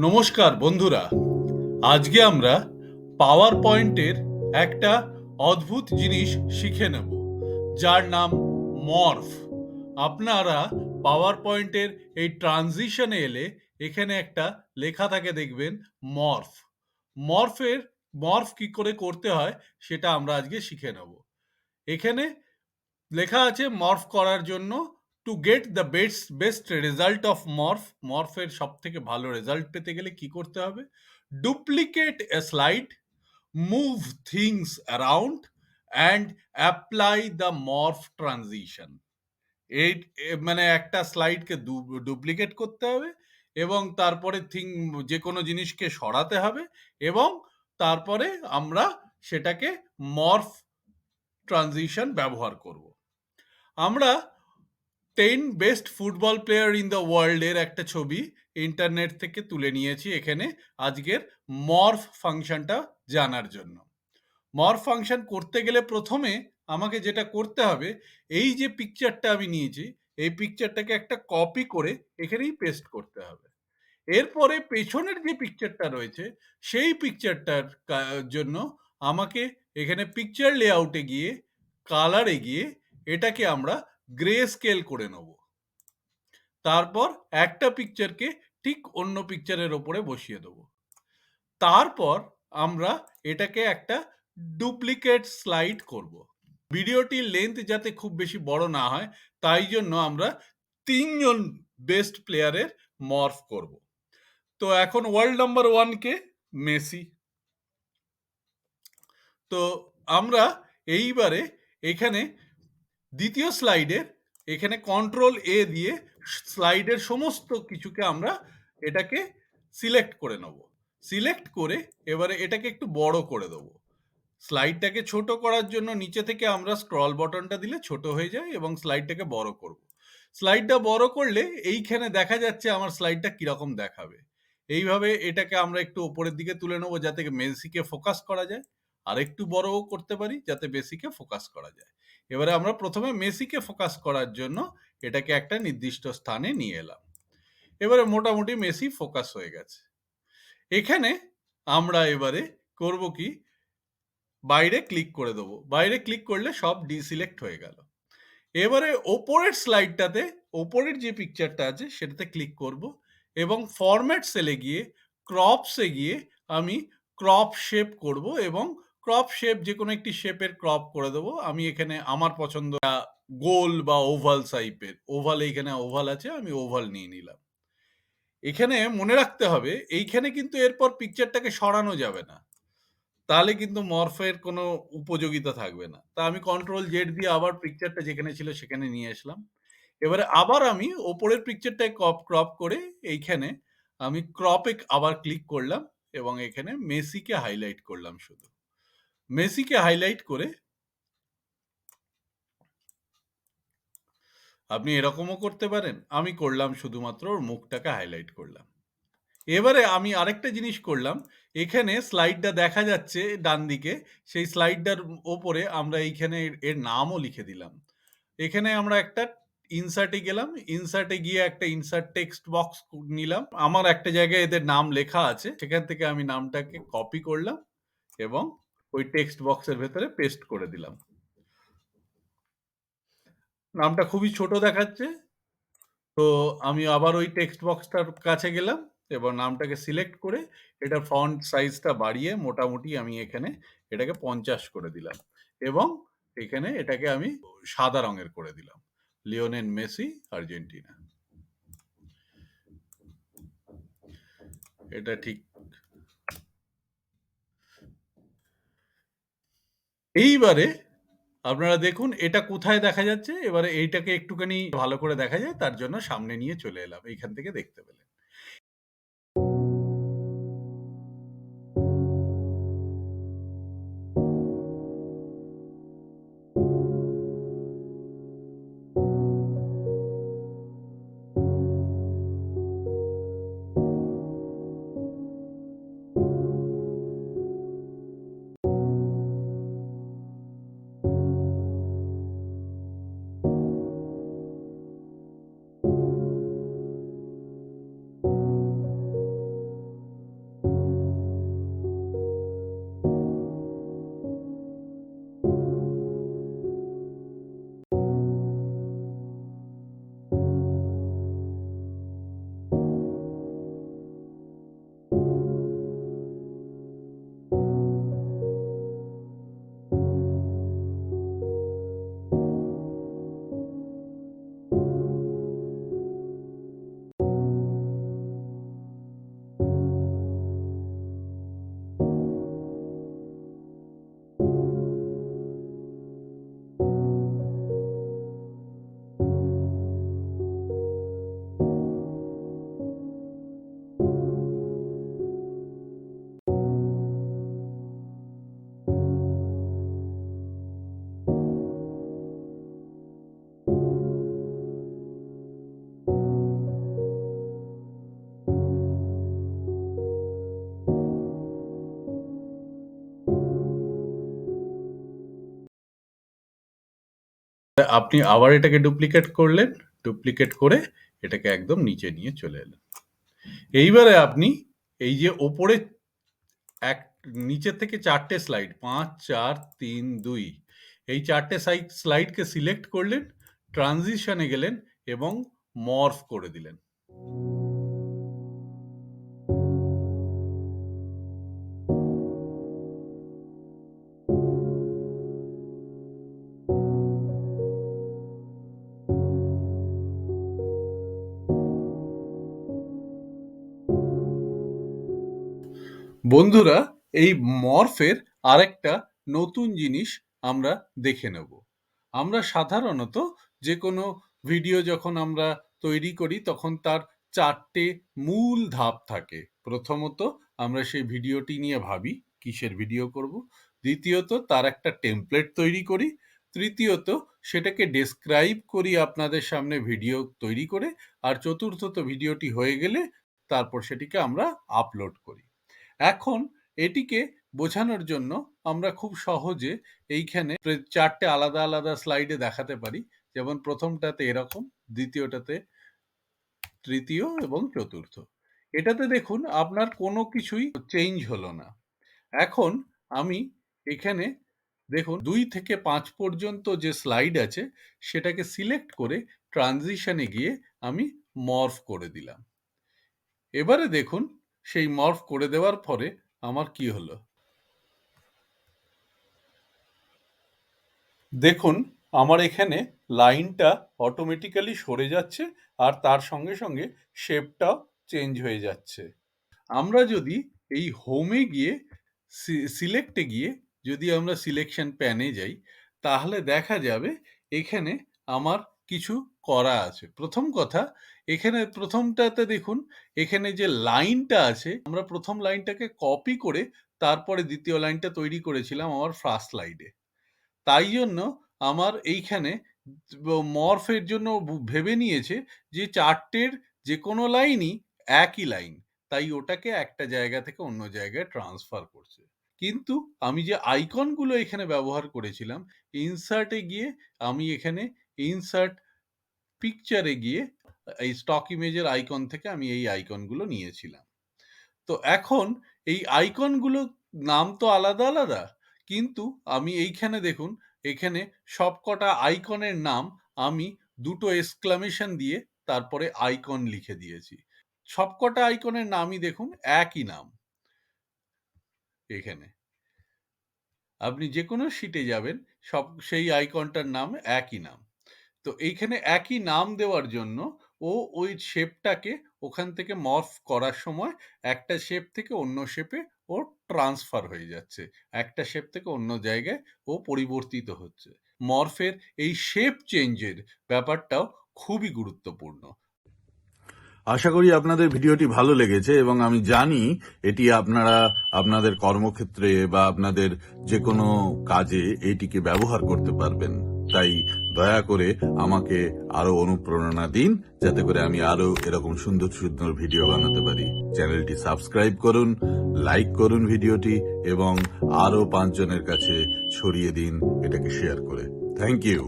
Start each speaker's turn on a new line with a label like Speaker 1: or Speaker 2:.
Speaker 1: নমস্কার বন্ধুরা, আজকে আমরা পাওয়ার পয়েন্টের একটা অদ্ভুত জিনিস শিখে নেব, যার নাম মর্ফ। আপনারা পাওয়ার পয়েন্টের এই ট্রানজিশনে এলে এখানে একটা লেখা থাকে, দেখবেন মর্ফ। মর্ফের মর্ফ কি করে করতে হয় সেটা আমরা আজকে শিখে নেব। এখানে লেখা আছে মর্ফ করার জন্য, to get the best result of মর্ফের সব থেকে ভালো রেজাল্ট পেতে গেলে কি করতে হবে? Duplicate a slide, move things around and apply the morph transition. এই মানে একটা স্লাইডকে ডুপ্লিকেট করতে হবে এবং তারপরে যে কোনো জিনিসকে সরাতে হবে এবং তারপরে আমরা সেটাকে মর্ফ ট্রানজিশন ব্যবহার করব। আমরা 10 best football player in the world এর একটা ছবি ইন্টারনেট থেকে তুলে নিয়েছি এখানে আজকের মর্ফ ফাংশনটা জানার জন্য। মর্ফ ফাংশন করতে গেলে প্রথমে আমাকে যেটা করতে হবে, এই যে পিকচারটা আমি নিয়েছি এই পিকচারটাকে একটা কপি করে এখানেই পেস্ট করতে হবে। এরপরে পেছনের যে পিকচারটা রয়েছে সেই পিকচারটার জন্য আমাকে এখানে পিকচার লেআউটে গিয়ে কালারে গিয়ে এটাকে আমরা গ্রে স্কেল করে নেব। তারপর একটা পিকচারকে ঠিক অন্য পিকচারের ওপরে বসিয়ে দেবো। তারপর আমরা এটাকে একটা ডুপ্লিকেট স্লাইড করব। ভিডিওটির লেন্থ যাতে খুব বেশি বড় না হয় তাই জন্য আমরা 3 জন বেস্ট প্লেয়ারের মর্ফ করব। তো এখন ওয়ার্ল্ড নাম্বার 1 কে মেসি। তো আমরা এইবারে এখানে দ্বিতীয় স্লাইডের এখানে কন্ট্রোল এ দিয়ে স্লাইডের সমস্ত কিছুকে আমরা এটাকে সিলেক্ট করে নেব। সিলেক্ট করে এবারে এটাকে একটু বড় করে দেবো। স্লাইডটাকে ছোট করার জন্য নিচে থেকে আমরা স্ক্রল বাটনটা দিলে ছোট হয়ে যায় এবং স্লাইডটাকে বড় করব। স্লাইডটা বড় করলে এইখানে দেখা যাচ্ছে আমার স্লাইডটা কিরকম দেখাবে। এইভাবে এটাকে আমরা একটু উপরের দিকে তুলে নেবো যাতে মেসিকে ফোকাস করা যায়, আর একটু বড়ও করতে পারি যাতে মেসিকে ফোকাস করা যায়। এবারে আমরা প্রথমে মেসিকে ফোকাস করার জন্য এটাকে একটা নির্দিষ্ট স্থানে নিয়ে এলাম। এবারে মোটামুটি মেসি ফোকাস হয়ে গেছে। এখানে আমরা এবারে করব কি, বাইরে ক্লিক করে দেবো। বাইরে ক্লিক করলে সব ডিসিলেক্ট হয়ে গেল। এবারে ওপরের স্লাইডটাতে ওপরের যে পিকচারটা আছে সেটাতে ক্লিক করব এবং ফরম্যাট সেলে গিয়ে ক্রপসে গিয়ে আমি ক্রপ শেপ করব এবং ক্রপ শেপ যে কোনো একটি শেপের ক্রপ করে দেবো। আমি এখানে আমার পছন্দ গোল বা ওভাল টাইপের, ওভাল এইখানে ওভাল আছে, আমি ওভাল নিয়ে নিলাম। এখানে মনে রাখতে হবে এইখানে কিন্তু এরপর পিকচারটাকে সরানো যাবে না, তাহলে কিন্তু মরফের কোনো উপযোগিতা থাকবে না। তা আমি কন্ট্রোল জেড দিয়ে আবার পিকচারটা যেখানে ছিল সেখানে নিয়ে আসলাম। এবারে আবার আমি ওপরের পিকচারটায় ক্রপ করে এইখানে আমি ক্রপে আবার ক্লিক করলাম এবং এখানে মেসিকে হাইলাইট করলাম। শুধু মেসিকে হাইলাইট করে আপনি এরকমও করতে পারেন। আমি করলাম শুধুমাত্র ওর মুখটাকে হাইলাইট করলাম। এবারে আমি আরেকটা জিনিস করলাম, এখানে স্লাইডটা দেখা যাচ্ছে ডান দিকে, সেই স্লাইডটার ওপরে আমরা এইখানে এর নামও লিখে দিলাম। এখানে আমরা একটা ইনসার্টে গেলাম, ইনসার্টে গিয়ে একটা ইনসার্ট টেক্সট বক্স নিলাম। আমার একটা জায়গায় এদের নাম লেখা আছে, সেখান থেকে আমি নামটাকে কপি করলাম এবং ওই টেক্সট বক্সের ভেতরে পেস্ট করে দিলাম। নামটা খুবই ছোট দেখাচ্ছে, তো আমি আবার ওই টেক্সট বক্সটার কাছে গেলাম এবং নামটাকে সিলেক্ট করে এটা ফন্ট সাইজটা বাড়িয়ে মোটামুটি আমি এখানে এটাকে 50 করে দিলাম এবং এখানে এটাকে আমি সাদা রঙের করে দিলাম, লিওনেল মেসি আর্জেন্টিনা। এটা ঠিক। এইবারে আপনারা দেখুন এটা কোথায় দেখা যাচ্ছে। এবারে এইটাকে একটুখানি ভালো করে দেখা যায় তার জন্য সামনে নিয়ে চলে এলাম, এইখান থেকে দেখতে পেলেন। আপনি আবার এটাকে ডুপ্লিকেট করলেন, ডুপ্লিকেট করে এটাকে একদম নিচে নিয়ে চলে এলেন। এইবারে আপনি এই যে ওপরে এক নিচের থেকে 4টে স্লাইড 5, 4, 3, 2 এই 4টে স্লাইডকে সিলেক্ট করলেন, ট্রানজিশনে গেলেন এবং মর্ফ করে দিলেন। বন্ধুরা, এই মর্ফের আরেকটা নতুন জিনিস আমরা দেখে নেব। আমরা সাধারণত যে কোনো ভিডিও যখন আমরা তৈরি করি তখন তার 4টে মূল ধাপ থাকে। প্রথমত আমরা সেই ভিডিওটি নিয়ে ভাবি কিসের ভিডিও করব, দ্বিতীয়ত তার একটা টেমপ্লেট তৈরি করি, তৃতীয়ত সেটাকে ডেসক্রাইব করি আপনাদের সামনে ভিডিও তৈরি করে, আর চতুর্থত ভিডিওটি হয়ে গেলে তারপর সেটিকে আমরা আপলোড করি। এখন এটিকে বোঝানোর জন্য আমরা খুব সহজে এইখানে 4টে আলাদা আলাদা স্লাইডে দেখাতে পারি। যেমন প্রথমটাতে এরকম, দ্বিতীয়টাতে, তৃতীয় এবং চতুর্থ। এটাতে দেখুন আপনার কোনো কিছুই চেঞ্জ হলো না। এখন আমি এখানে দেখুন 2 থেকে 5 পর্যন্ত যে স্লাইড আছে সেটাকে সিলেক্ট করে ট্রানজিশনে গিয়ে আমি মর্ফ করে দিলাম। এবারে দেখুন সেই মর্ফ করে দেওয়ার পরে আমার কি হলো। দেখুন আমার এখানে লাইনটা অটোমেটিক্যালি সরে যাচ্ছে আর তার সঙ্গে সঙ্গে শেপটাও চেঞ্জ হয়ে যাচ্ছে। আমরা যদি এই হোমে গিয়ে সিলেক্টে গিয়ে যদি আমরা সিলেকশন প্যানে যাই তাহলে দেখা যাবে এখানে আমার কিছু করা আছে। প্রথম কথা, এখানে প্রথমটাতে দেখুন এখানে যে লাইনটা আছে আমরা প্রথম লাইনটাকে কপি করে তারপরে দ্বিতীয় লাইনটা তৈরি করেছিলাম আমার ফার্স্ট স্লাইডে। তাই জন্য আমার এইখানে মর্ফের জন্য ভেবে নিয়েছে যে 4টের যে কোনো লাইনই একই লাইন, তাই ওটাকে একটা জায়গা থেকে অন্য জায়গায় ট্রান্সফার করছে। কিন্তু আমি যে আইকনগুলো এখানে ব্যবহার করেছিলাম, ইনসার্টে গিয়ে আমি এখানে ইনসার্ট পিকচারে গিয়ে এই স্টক ইমেজের আইকন থেকে আমি এই আইকনগুলো নিয়েছিলাম। তো এখন এই আইকনগুলো নাম তো আলাদা আলাদা, কিন্তু আমি এইখানে দেখুন এখানে সবকটা আইকনের নাম আমি 2টো এক্সক্লামেশন দিয়ে তারপরে আইকন লিখে দিয়েছি। সবকটা আইকনের নামই দেখুন একই নাম। এখানে আপনি যে কোনো শিটে যাবেন সব সেই আইকনটার নাম একই নাম। তো এইখানে একই নাম দেওয়ার জন্য ও ওই শেপটাকে ওখান থেকে মর্ফ করার সময় একটা শেপ থেকে অন্য শেপে ও ট্রান্সফার হয়ে যাচ্ছে, একটা শেপ থেকে অন্য জায়গায় ও পরিবর্তিত হচ্ছে। মর্ফের এই শেপ চেঞ্জের ব্যাপারটাও খুবই গুরুত্বপূর্ণ।
Speaker 2: আশা করি আপনাদের ভিডিওটি ভালো লেগেছে এবং আমি জানি এটি আপনারা আপনাদের কর্মক্ষেত্রে বা আপনাদের যে কোনো কাজে এটিকে ব্যবহার করতে পারবেন। তাই দয়া করে আমাকে আরো অনুপ্রেরণা দিন যাতে করে আমি আরো এরকম সুন্দর সুন্দর ভিডিও বানাতে পারি। চ্যানেলটি সাবস্ক্রাইব করুন, লাইক করুন ভিডিওটি এবং আরো 5 জনের কাছে ছড়িয়ে দিন এটাকে শেয়ার করে। Thank you.